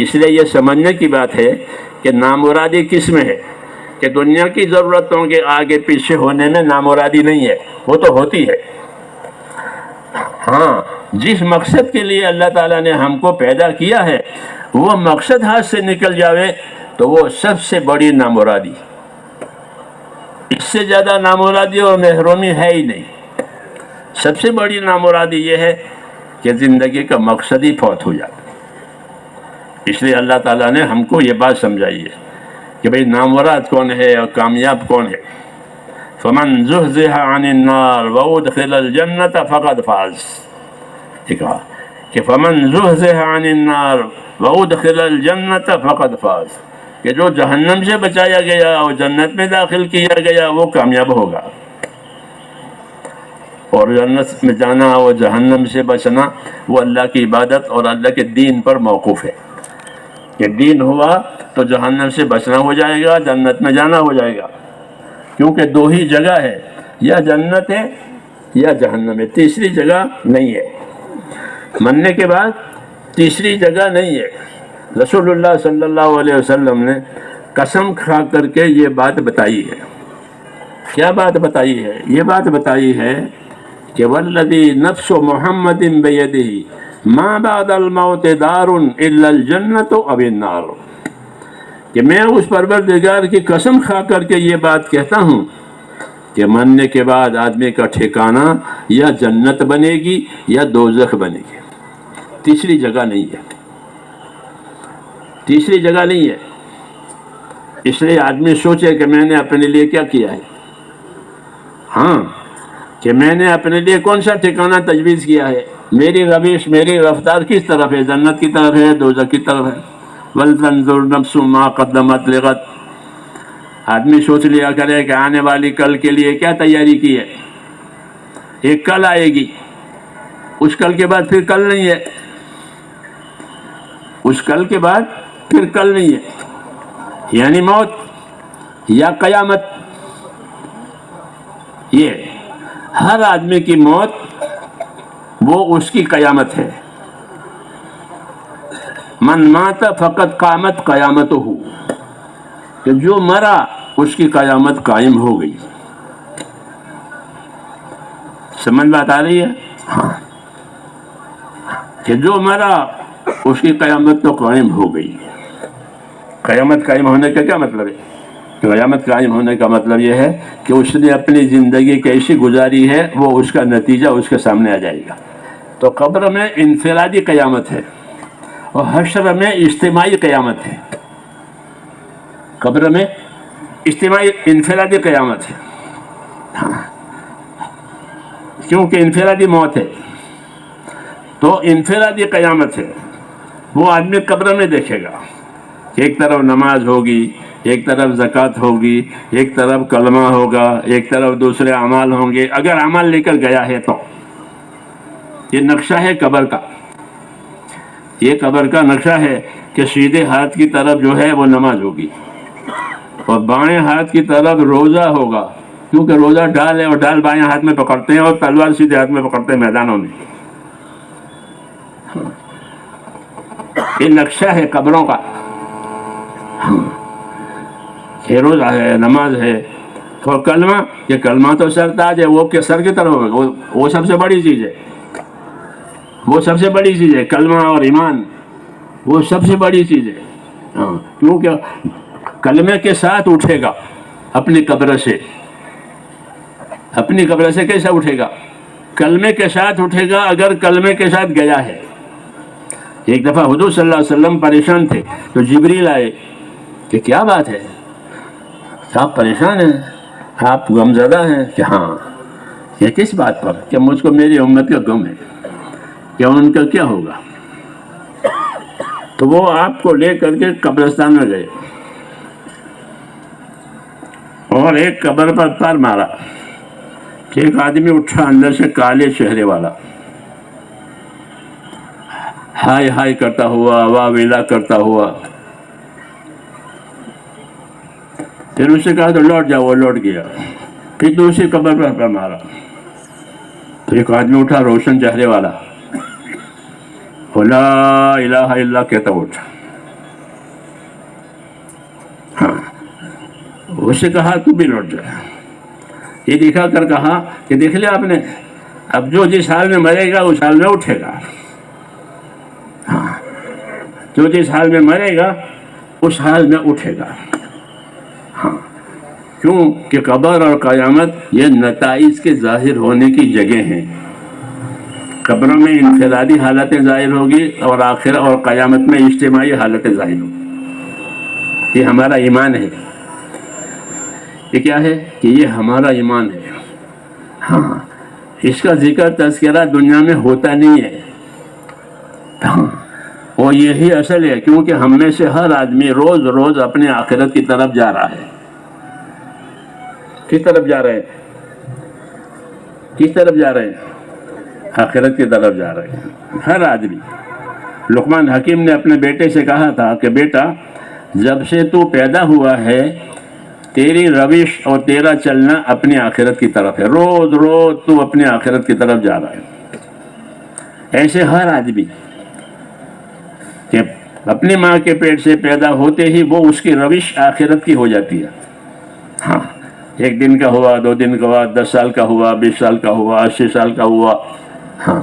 اس لیے یہ سمجھنے کی بات ہے کہ نامرادی کس میں ہے، کہ دنیا کی ضرورتوں کے آگے پیچھے ہونے میں نامرادی نہیں ہے، وہ تو ہوتی ہے۔ ہاں، جس مقصد کے لیے اللہ تعالیٰ نے ہم کو پیدا کیا ہے وہ مقصد ہاتھ سے نکل جاوے تو وہ سب سے بڑی نامرادی، اس سے زیادہ نامرادی اور محرومی ہے ہی نہیں۔ سب سے بڑی نامرادی یہ ہے کہ زندگی کا مقصد ہی فوت ہو جاتا۔ اس لیے اللہ تعالیٰ نے ہم کو یہ بات سمجھائی ہے کہ بھئی نامراد کون ہے اور کامیاب کون ہے۔ فمن زحزح عن النار وادخل الجنة فقد فاز، یہ کہا کہ فمن زحزح عن النار وادخل الجنة فقد فاز، کہ جو جہنم سے بچایا گیا اور جنت میں داخل کیا گیا وہ کامیاب ہوگا۔ اور جنت میں جانا اور جہنم سے بچنا وہ اللہ کی عبادت اور اللہ کے دین پر موقوف ہے۔ کہ دین ہوا تو جہنم سے بچنا ہو جائے گا، جنت میں جانا ہو جائے گا، کیونکہ دو ہی جگہ ہے، یا جنت ہے یا جہنم ہے، تیسری جگہ نہیں ہے۔ مرنے کے بعد تیسری جگہ نہیں ہے۔ رسول اللہ صلی اللہ علیہ وسلم نے قسم کھا کر کے یہ بات بتائی ہے۔ کیا بات بتائی ہے؟ یہ بات بتائی ہے کہ والذی نفس محمد بیدہ ما بعد الموت دار الا الجنت او النار، کہ میں اس پروردگار کی قسم کھا کر کے یہ بات کہتا ہوں کہ مرنے کے بعد آدمی کا ٹھکانہ یا جنت بنے گی یا دوزخ بنے گی، تیسری جگہ نہیں ہے، تیسری جگہ نہیں ہے۔ اس لیے آدمی سوچے کہ میں نے اپنے لیے کیا کیا ہے، ہاں، کہ میں نے اپنے لیے کون سا ٹھکانہ تجویز کیا ہے، میری روش، میری رفتار کس طرف ہے، جنت کی طرف ہے، دوزخ کی طرف ہے۔ وَلْتَنْظُرْ نَفْسٌ مَا قَدَّمَتْ لِغَدٍ، آدمی سوچ لیا کرے کہ آنے والی کل کے لیے کیا تیاری کی ہے۔ ایک کل آئے گی، اس کل کے بعد پھر کل نہیں ہے، اس کل کے بعد پھر کل نہیں ہے، یعنی موت یا قیامت۔ یہ ہر آدمی کی موت وہ اس کی قیامت ہے۔ من مات فقط قامت قیامتہ، کہ جو مرا اس کی قیامت قائم ہو گئی۔ سمجھ بات آ رہی ہے؟ ہاں، کہ جو مرا اس کی قیامت تو قائم ہو گئی۔ قیامت قائم ہونے کا کیا مطلب ہے؟ قیامت قائم ہونے کا مطلب یہ ہے کہ اس نے اپنی زندگی کیسی گزاری ہے وہ اس کا نتیجہ اس کے سامنے آ جائے گا۔ تو قبر میں انفرادی قیامت ہے اور حشر میں اجتماعی قیامت ہے۔ قبر میں اجتماعی انفرادی قیامت ہے، ہاں، کیونکہ انفرادی موت ہے تو انفرادی قیامت ہے۔ وہ آدمی قبر میں دیکھے گا کہ ایک طرف نماز ہوگی، ایک طرف زکوٰۃ ہوگی، ایک طرف کلمہ ہوگا، ایک طرف دوسرے اعمال ہوں گے، اگر عمل لے کر گیا ہے تو۔ یہ نقشہ ہے قبر کا، یہ قبر کا نقشہ ہے کہ سیدھے ہاتھ کی طرف جو ہے وہ نماز ہوگی اور بائیں ہاتھ کی طرف روزہ ہوگا، کیونکہ روزہ ڈال ہے اور ڈال بائیں ہاتھ میں پکڑتے ہیں اور تلوار سیدھے ہاتھ میں پکڑتے ہیں میدانوں میں۔ یہ نقشہ ہے قبروں کا، یہ روزہ ہے، نماز ہے، اور کلمہ، یہ کلمہ تو سرتاج ہے، وہ کہ سر کی طرف ہوگا، وہ سب سے بڑی چیز ہے، وہ سب سے بڑی چیز ہے، کلمہ اور ایمان وہ سب سے بڑی چیز ہے، ہاں، کیونکہ کلمے کے ساتھ اٹھے گا اپنی قبر سے۔ اپنی قبر سے کیسا اٹھے گا؟ کلمے کے ساتھ اٹھے گا، اگر کلمے کے ساتھ گیا ہے۔ ایک دفعہ حضور صلی اللہ علیہ وسلم پریشان تھے تو جبریل آئے کہ کیا بات ہے، آپ پریشان ہیں، آپ غمزدہ ہیں؟ کہ ہاں، یہ کس بات پر؟ کہ مجھ کو میری امت کا غم ہے، کہ ان کا کیا ہوگا؟ تو وہ آپ کو لے کر کے قبرستان میں گئے اور ایک قبر پر پار مارا کہ ایک آدمی اٹھا اندر سے کالے چہرے والا، ہائے ہائے کرتا ہوا، واہ ویلا کرتا ہوا۔ پھر اس سے کہا تو لوٹ جاؤ، وہ لوٹ گیا۔ پھر دوسری قبر پر مارا تو ایک آدمی اٹھا روشن چہرے والا، لا الہ الا اللہ کہتا اٹھا۔ ہاں، اس سے کہا تو بھی لوٹ جا. یہ دکھا کر کہا کہ دیکھ لیا آپ نے، اب جو جس حال میں مرے گا اس حال میں اٹھے گا. ہاں، جو جس حال میں مرے گا اس حال میں اٹھے گا. ہاں، کیوں کہ قبر اور قیامت یہ نتائج کے ظاہر ہونے کی جگہ ہیں. قبروں میں انفرادی حالتیں ظاہر ہوگی اور آخر اور قیامت میں اجتماعی حالتیں ظاہر ہوگی. یہ ہمارا ایمان ہے. یہ کیا ہے کہ یہ ہمارا ایمان ہے. ہاں، اس کا ذکر تذکرہ دنیا میں ہوتا نہیں ہے. ہاں، وہ یہی اصل ہے، کیونکہ ہم میں سے ہر آدمی روز روز اپنے آخرت کی طرف جا رہا ہے. کس طرف جا رہے ہیں؟ کس طرف جا رہے ہیں؟ آخرت کی طرف جا رہے ہیں ہر آدمی. لقمان حکیم نے اپنے بیٹے سے کہا تھا کہ بیٹا، جب سے تو پیدا ہوا ہے تیری روش اور تیرا چلنا اپنی آخرت کی طرف ہے. روز روز تو اپنی آخرت کی طرف جا رہا ہے. ایسے ہر آدمی کہ اپنی ماں کے پیٹ سے پیدا ہوتے ہی وہ اس کی روش آخرت کی ہو جاتی ہے. ہاں، 1 دن کا ہوا، 2 دن کا ہوا، 10 سال کا ہوا، 20 سال کا ہوا، 80 سال کا ہوا. ہاں،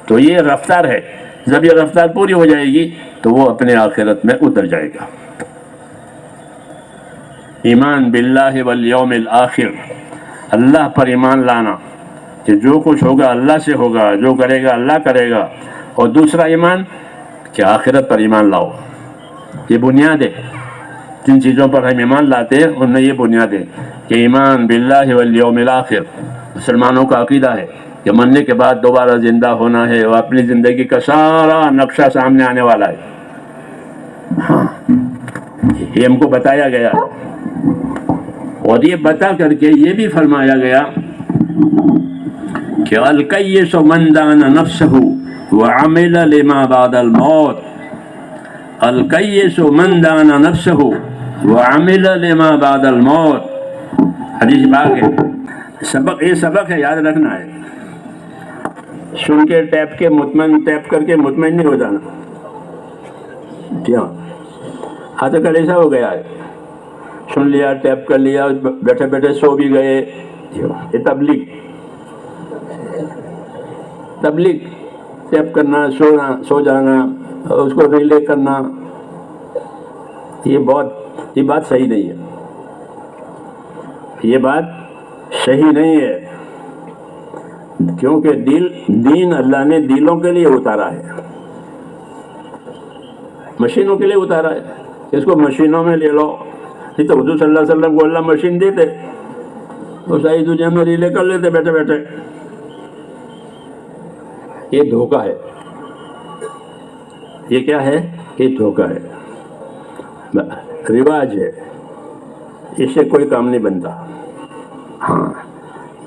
تو یہ رفتار ہے. جب یہ رفتار پوری ہو جائے گی تو وہ اپنے آخرت میں اتر جائے گا. ایمان باللہ والیوم الآخر، اللہ پر ایمان لانا کہ جو کچھ ہوگا اللہ سے ہوگا، جو کرے گا اللہ کرے گا. اور دوسرا ایمان کہ آخرت پر ایمان لاؤ. یہ بنیاد ہے. جن چیزوں پر ہم ایمان لاتے ہیں ان میں یہ بنیاد ہے کہ ایمان باللہ والیوم الآخر. مسلمانوں کا عقیدہ ہے کہ مرنے کے بعد دوبارہ زندہ ہونا ہے اور اپنی زندگی کا سارا نقشہ سامنے آنے والا ہے. ہاں، یہ ہم کو بتایا گیا اور یہ بتا کر کے یہ بھی فرمایا گیا کہ الکیس من دان نفسہ وعمل لما بعد الموت. الکیس من دان نفسہ وعمل لما بعد الموت. حدیث پاک ہے. سبق، یہ سبق ہے، یاد رکھنا ہے. سن کے ٹیپ کر کے مطمئن نہیں ہو جانا. کیا آج کل ایسا ہو گیا ہے، سن لیا، ٹیپ کر لیا، بیٹھے بیٹھے سو بھی گئے. یہ تبلیغ ٹیپ کرنا، سو جانا، اس کو ریلے کرنا، یہ بات صحیح نہیں ہے. یہ بات صحیح نہیں ہے، کیونکہ دین اللہ نے دلوں کے لیے اتارا ہے، مشینوں کے لیے اتارا ہے. اس کو مشینوں میں لے لو. نہیں تو حضور صلی اللہ علیہ وسلم کو اللہ مشین دیتے تو ساری دنیا میں ریلے کر لیتے بیٹھے بیٹھے. یہ دھوکہ ہے. یہ کیا ہے؟ یہ دھوکہ ہے، رواج ہے. اس سے کوئی کام نہیں بنتا. ہاں،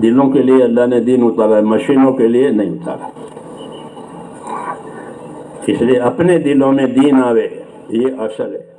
دلوں کے لیے اللہ نے دین اتارا ہے، مشینوں کے لیے نہیں اتارا. اس لیے اپنے دلوں میں دین آوے، یہ اصل ہے.